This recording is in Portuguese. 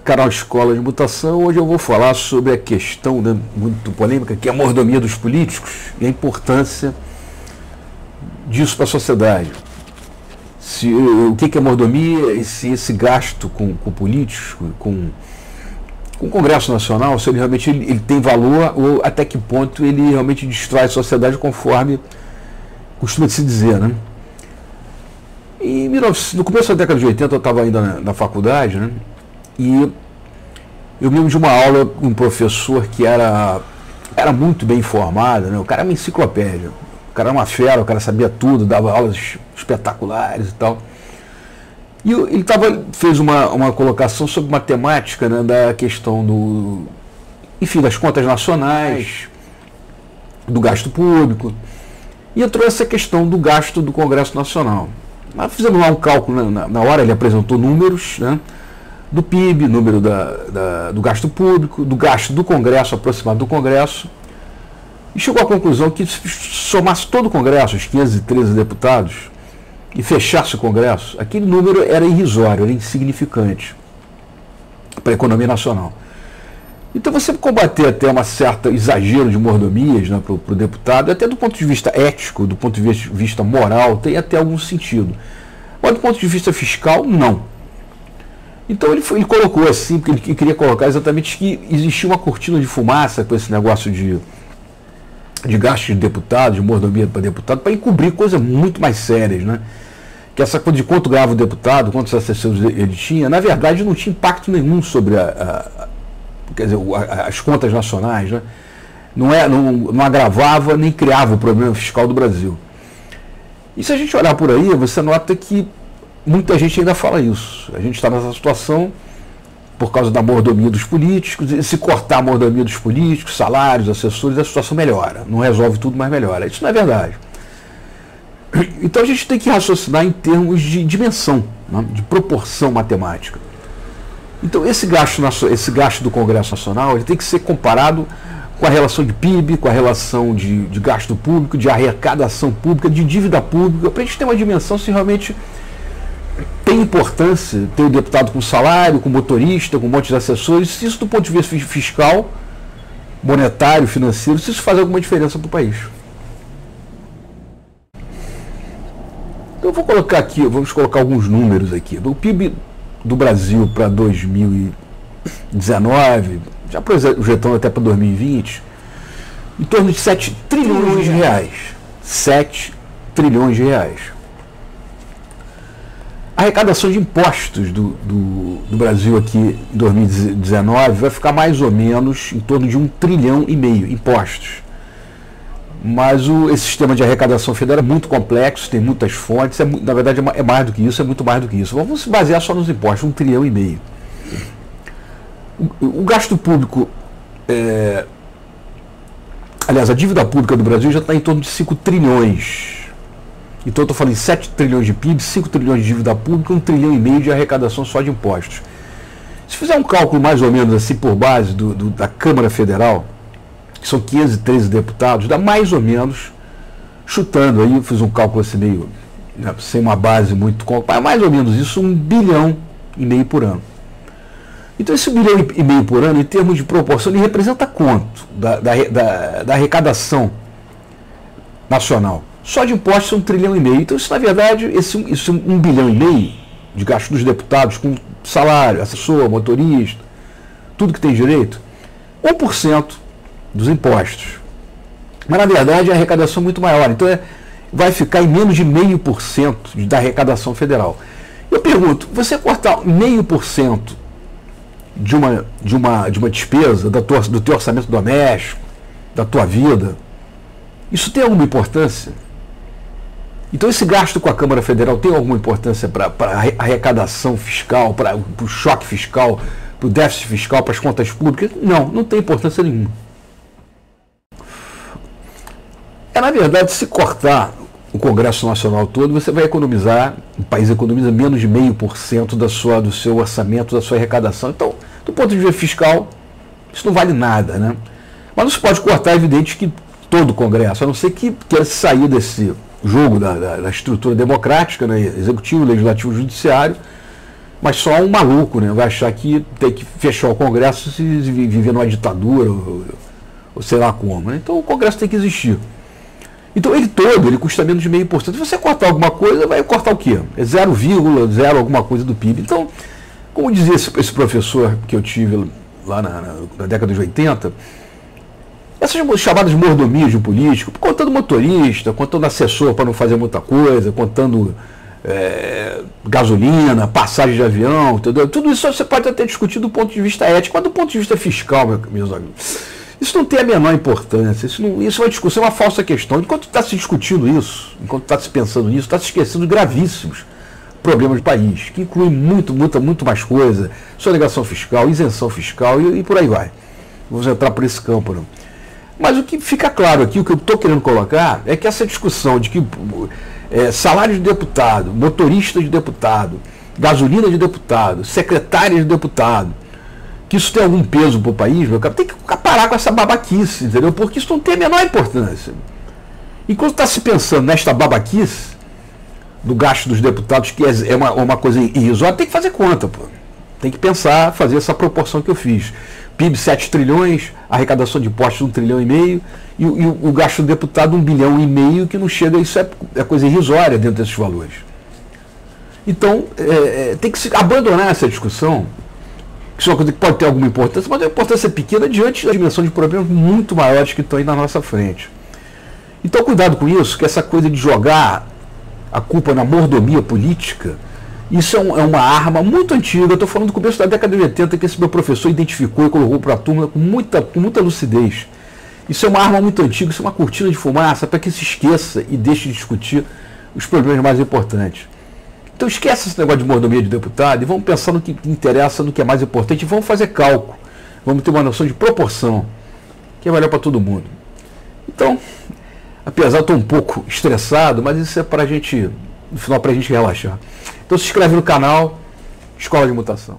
canal Escola de Mutação. Hoje eu vou falar sobre a questão, né, muito polêmica, que é a mordomia dos políticos e a importância disso para a sociedade. O que é mordomia e se esse gasto com políticos, com o Congresso Nacional, se ele realmente ele tem valor ou até que ponto ele realmente destrói a sociedade, conforme costuma se dizer, né? No começo da década de 80 eu estava ainda na faculdade, né? E eu me lembro de uma aula com um professor que era muito bem informado, né? O cara era uma enciclopédia, o cara era uma fera, o cara sabia tudo, dava aulas espetaculares e tal. E ele fez uma colocação sobre matemática, né, da questão das contas nacionais, do gasto público, e entrou essa questão do gasto do Congresso Nacional. Nós fizemos lá um cálculo, né, na hora ele apresentou números, né, do PIB, número do gasto público, do gasto do Congresso, aproximado do Congresso, e chegou à conclusão que se somasse todo o Congresso, os 513 deputados, e fechasse o Congresso, aquele número era irrisório, era insignificante para a economia nacional. Então você combater até um certo exagero de mordomias, né, para o deputado, até do ponto de vista ético, do ponto de vista moral, tem até algum sentido. Mas do ponto de vista fiscal, não. Então ele colocou assim, porque ele queria colocar exatamente que existia uma cortina de fumaça com esse negócio de gasto de deputado, de mordomia para deputado, para encobrir coisas muito mais sérias, né? Que essa coisa de quanto ganhava o deputado, quantos assessores ele tinha, na verdade não tinha impacto nenhum sobre as contas nacionais, né? Não agravava nem criava o problema fiscal do Brasil. E se a gente olhar por aí, você nota que muita gente ainda fala isso. A gente está nessa situação por causa da mordomia dos políticos, e se cortar a mordomia dos políticos, salários, assessores, a situação melhora. Não resolve tudo, mas melhora. Isso não é verdade. Então a gente tem que raciocinar em termos de dimensão, né, de proporção matemática. Então esse gasto do Congresso Nacional ele tem que ser comparado com a relação de PIB, com a relação de gasto público, de arrecadação pública, de dívida pública, para a gente ter uma dimensão se realmente tem importância ter o deputado com salário, com motorista, com um monte de assessores, se isso do ponto de vista fiscal, monetário, financeiro, se isso faz alguma diferença para o país. Então eu vou colocar aqui, vamos colocar alguns números aqui. O PIB do Brasil para 2019, já projetando até para 2020, em torno de 7 trilhões de reais. 7 trilhões de reais. A arrecadação de impostos do Brasil aqui em 2019 vai ficar mais ou menos em torno de 1,5 trilhão impostos. Mas esse sistema de arrecadação federal é muito complexo, tem muitas fontes, na verdade é mais do que isso, é muito mais do que isso. Vamos se basear só nos impostos, 1,5 trilhão. O gasto público, aliás, a dívida pública do Brasil já está em torno de 5 trilhões. Então eu estou falando em 7 trilhões de PIB, 5 trilhões de dívida pública, 1,5 trilhão de arrecadação só de impostos. Se fizer um cálculo mais ou menos assim por base da Câmara Federal, que são 513 deputados, dá mais ou menos, chutando aí, eu fiz um cálculo assim meio, né, sem uma base muito, mais ou menos isso, 1,5 bilhão por ano. Então esse 1,5 bilhão por ano, em termos de proporção, ele representa quanto da arrecadação nacional? Só de impostos é 1,5 trilhão. Então isso, na verdade, esse 1,5 bilhão de gasto dos deputados com salário, assessor, motorista, tudo que tem direito, 1% dos impostos. Mas, na verdade, a arrecadação é muito maior. Então vai ficar em menos de 0,5% da arrecadação federal. Eu pergunto, você cortar 0,5% de uma despesa do teu orçamento doméstico, da tua vida, isso tem alguma importância? Então esse gasto com a Câmara Federal tem alguma importância para a arrecadação fiscal, para o choque fiscal, para o déficit fiscal, para as contas públicas? Não tem importância nenhuma. Na verdade, se cortar o Congresso Nacional todo, você vai economizar, o país economiza menos de 0,5% do seu orçamento, da sua arrecadação. Então, do ponto de vista fiscal, isso não vale nada, né? Mas não se pode cortar, é evidente, que todo o Congresso, a não ser que queira sair desse jogo da estrutura democrática, né, executivo, legislativo, judiciário, Mas só um maluco, né, vai achar que tem que fechar o Congresso e viver numa ditadura, ou sei lá como. Né? Então o Congresso tem que existir. Então ele custa menos de 0,5%. Se você cortar alguma coisa, vai cortar o quê? É 0,0 alguma coisa do PIB. Então, como dizia esse professor que eu tive lá na década de 80, essas chamadas mordomias de um político, contando motorista, contando assessor para não fazer muita coisa, contando gasolina, passagem de avião, entendeu? Tudo isso você pode até discutir do ponto de vista ético, mas do ponto de vista fiscal, meus amigos, isso não tem a menor importância. Isso é uma discussão, é uma falsa questão. Enquanto está se discutindo isso, enquanto está se pensando nisso, está se esquecendo de gravíssimos problemas do país, que incluem muito mais coisa, sonegação fiscal, isenção fiscal e por aí vai. Vamos entrar por esse campo, não. Mas o que fica claro aqui, o que eu estou querendo colocar, é que essa discussão de que salário de deputado, motorista de deputado, gasolina de deputado, secretária de deputado, que isso tem algum peso para o país, meu cara, tem que parar com essa babaquice, entendeu? Porque isso não tem a menor importância. Enquanto está se pensando nesta babaquice do gasto dos deputados, que é uma coisa irrisória, tem que fazer conta, pô. Tem que pensar, fazer essa proporção que eu fiz. PIB 7 trilhões, arrecadação de impostos 1,5 trilhão, e o gasto do deputado 1,5 bilhão, que não chega, isso é coisa irrisória dentro desses valores. Então, tem que se abandonar essa discussão, que isso é uma coisa que pode ter alguma importância, mas a importância é pequena diante da dimensão de problemas muito maiores que estão aí na nossa frente. Então, cuidado com isso, que essa coisa de jogar a culpa na mordomia política, isso é uma arma muito antiga. Eu estou falando do começo da década de 80, que esse meu professor identificou e colocou para a turma com muita lucidez. Isso é uma arma muito antiga, isso é uma cortina de fumaça para que se esqueça e deixe de discutir os problemas mais importantes. Então esquece esse negócio de mordomia de deputado e vamos pensar no que interessa, no que é mais importante, e vamos fazer cálculo. Vamos ter uma noção de proporção, que é melhor para todo mundo. Então, apesar de estar um pouco estressado, mas isso é para a gente, no final, para a gente relaxar. Então se inscreve no canal Escola de Mutação.